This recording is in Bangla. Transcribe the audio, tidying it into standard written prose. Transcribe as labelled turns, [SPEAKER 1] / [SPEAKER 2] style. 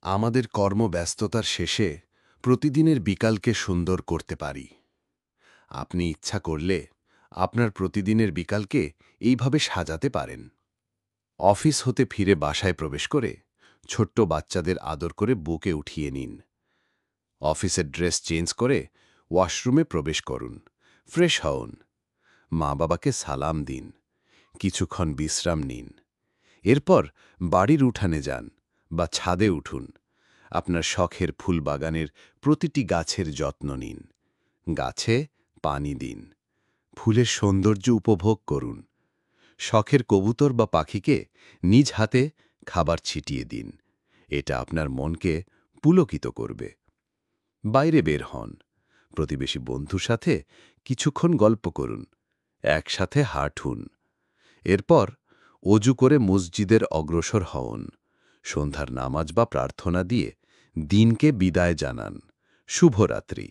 [SPEAKER 1] আমাদের কর্মব্যস্ততার শেষে প্রতিদিনের বিকালকে সুন্দর করতে পারি। আপনি ইচ্ছা করলে আপনার প্রতিদিনের বিকালকে এইভাবে সাজাতে পারেন। অফিস হতে ফিরে বাসায় প্রবেশ করে ছোট্ট বাচ্চাদের আদর করে বুকে উঠিয়ে নিন। অফিসের ড্রেস চেঞ্জ করে ওয়াশরুমে প্রবেশ করুন, ফ্রেশ হউন। মা বাবাকে সালাম দিন, কিছুক্ষণ বিশ্রাম নিন। এরপর বাড়ির উঠানে যান বা ছাদে উঠুন। আপনার শখের ফুলবাগানের প্রতিটি গাছের যত্ন নিন। গাছে পানি দিন, ফুলের সৌন্দর্য উপভোগ করুন। শখের কবুতর বা পাখিকে নিজ হাতে খাবার ছিটিয়ে দিন। এটা আপনার মনকে পুলকিত করবে। বাইরে বের হন, প্রতিবেশী বন্ধুর সাথে কিছুক্ষণ গল্প করুন, একসাথে হাঁটুন। এরপর অজু করে মসজিদের অগ্রসর হন। সন্ধ্যার নামাজ বা প্রার্থনা দিয়ে দিনকে বিদায় জানান। শুভরাত্রি।